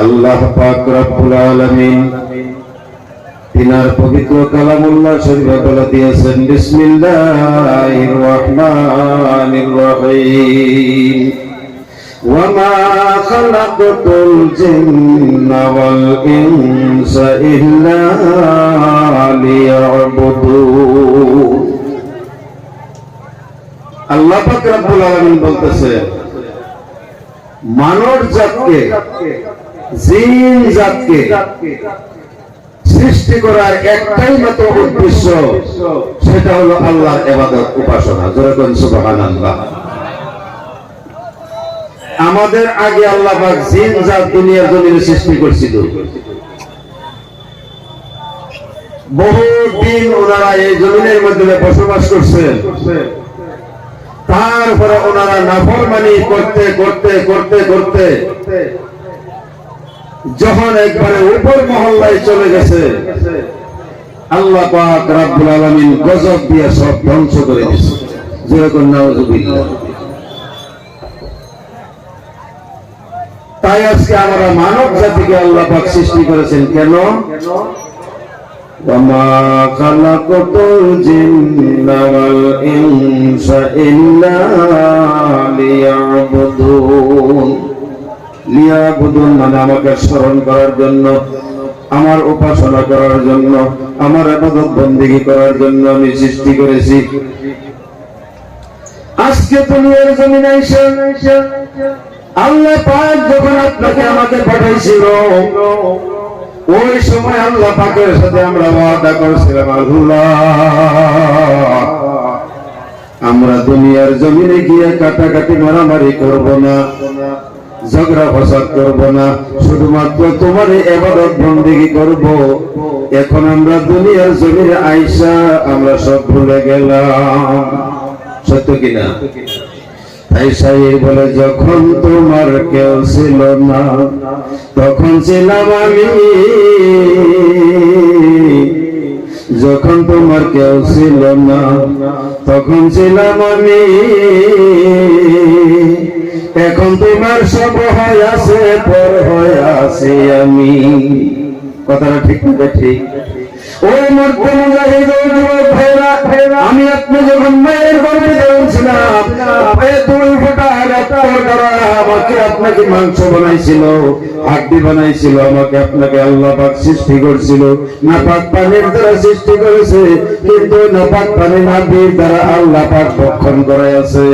আল্লাহ পাক রব্বুল আলামিন তিনার পবিত্র কালামুল্লাহ শরীফে বলে দিয়েছেন, বিসমিল্লাহির রহমানির রহিম, ওয়া মা খালাকতুল জিন্না ওয়াল ইনসা ইল্লা লিয়াবুদুন। আল্লাহ পাক রব্বুল আলামিন বলতেছেন, মানব জাতকে, জিন জাতকে সৃষ্টি করার একটাই মাত্র উদ্দেশ্য, সেটা হলো আল্লাহর ইবাদত, উপাসনা। জোরে বলেন সুবহানাল্লাহ। আমাদের আগে আল্লাহ পাক জিন জাত দুনিয়ার জমিনে সৃষ্টি করেছিল। বহুদিন ওনারা এই জমিনের মধ্যে বসবাস করছেন। তারপরে ওনারা নাফরমানি করতে করতে করতে করতে যখন একবারে উপর মহল্লায় চলে গেছে, আল্লাহ পাক রব্বুল আলামিন গজব দিয়ে সব ধ্বংস করে দিয়েছে। যেরকম নাউযুবিল্লাহ। তাই আজকে আমরা মানব জাতিকে আল্লাহ পাক সৃষ্টি করেছেন কেন? وَمَا خَلَقْتُ الْجِنَّ وَالْإِنسَ إِلَّا لِيَعْبُدُونِ। লিয়াবুদুন মানে আমাকে স্মরণ করার জন্য, আমার উপাসনা করার জন্য, আমার ইবাদত বন্দেগী করার জন্য আমি সৃষ্টি করেছি। আজকে দুনিয়ার জমিনে এসে আল্লাহ পাক যখন আপনাকে আমাকে পাঠাইছিল, ওই সময় আল্লাহ পাকের সাথে আমরা ওয়াদা করেছিলাম, আল্লাহ আমরা দুনিয়ার জমিনে গিয়ে কাটাকাটি মারামারি করব না, ঝগড়া ফসাদ করব না, শুধুমাত্র তোমার ইবাদত বন্দেগী করব। এখন আমরা দুনিয়ার জমিনে আইসা আমরা সব ভুলে গেলাম। সত্য কিনা? তাই শাইর বলে, যখন তোমার কেউ ছিল না তখন ছিলাম আমি, যখন তোমার কেউ ছিল না তখন ছিলাম আমি, এখন তোমার সব হয়ে আছে, পর হয়ে আছি আমি। কথাটা ঠিক না? ঠিক। ওই মর্তে মুজাহিদ ভাইরা, আমি আপনি যখন মায়ের গর্ভে ছিলাম, দুই ফোঁটা আমাকে আপনাকে মাংস বানাইছিল, হাড্ডি বানাইছিল, আমাকে আপনাকে আল্লাহ পাক সৃষ্টি করছিল। নাপাক পানির দ্বারা সৃষ্টি করেছে, কিন্তু নাপাক পানি নাবির দ্বারা আল্লাহ পাক ভক্ষণ করে আছে।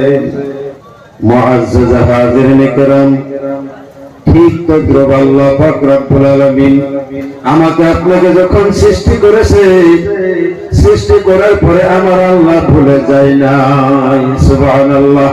মুআজ্জাজ হাজিরিন কিরাম, ঠিক তদ্রুপ আল্লাহ পাক রব্বুল আলামিন আমাকে আপনাকে যখন সৃষ্টি করেছে, সৃষ্টি করার পরে আমার আল্লাহ ভুলে যায় নাই। সুবহানাল্লাহ।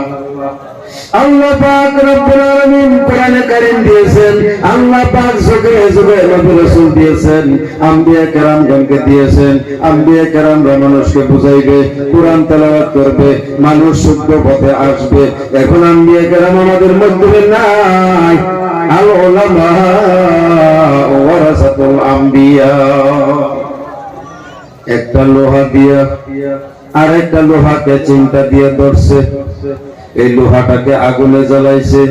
আল্লাহ পাক রব্বুল আলামিন কোরআনে কারীম দিয়েছেন, আল্লাহ পাক যুগে যুগে নবী রাসূল দিয়েছেন, আম্বিয়া কেরামগণকে দিয়েছেন। আম্বিয়া কেরামরা মানুষকে বুঝাইবে, কোরআন তেলাওয়াত করবে, মানুষ শুদ্ধ পথে আসবে। এখন আম্বিয়া কেরাম আমাদের মধ্যে নাই। আল উলামা ওয়ারাসাতুল আম্বিয়া। একটা লোহা দিয়া আর একটা লোহাকে চিন্তা দিয়ে ধরছে, এই লোহাটাকে আগুনে জ্বালাইছে,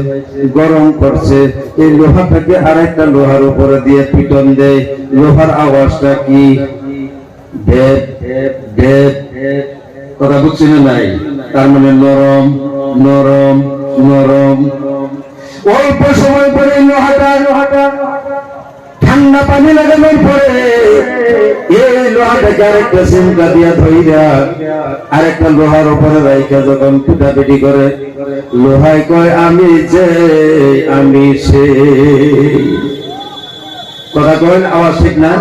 গরম করছে, এই লোহাটাকে আরেকটা লোহার উপরে দিয়ে পিটন দেয়। লোহার আওয়াজটা কি? ভেদ ভেদ। কথা বুঝছি না? নাই। তার মানে নরম নরম নরম। অল্প সময় পরে লোহাটা ঠান্ডা পানি লাগানোর পরে এই লোহাটাকে আরেকটা চিন্তা দিয়া ধইরা আরেকটা লোহার উপরে রাইখা যখন পিটাপিটি করে, লোহাই কয় আমি যে আমি সে। কথা কয়েন, আওয়াজ ঠিক না?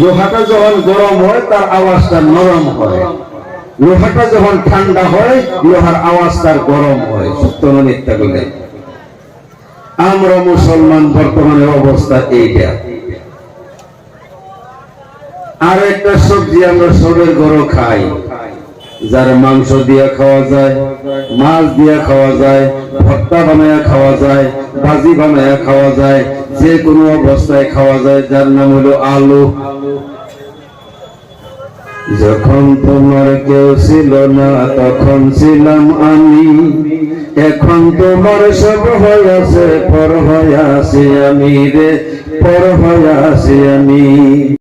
লোহাটা যখন গরম হয় তার আওয়াজটা নরম হয়, লোহাটা যখন ঠান্ডা হয় লোহার আওয়াজ তার গরম হয়। সত্য না মিথ্যা বলে? আমরা মুসলমান বর্তমানের অবস্থা এইটা। আর একটা সবজি আমরা সবের গরু খাই, যার মাংস দিয়ে খাওয়া যায়, মাছ দিয়ে খাওয়া যায়, ভর্তা বানায়া খাওয়া যায়, ভাজি বানায়া খাওয়া যায়, যে কোনো অবস্থায় খাওয়া যায়, যার নাম হলো আলু। যখন তোমার কেউ ছিল না তখন ছিলাম আমি, এখন তোমার সব হইয়াছে, পর হইয়াছি আমি রে, পর হইয়াছি আমি।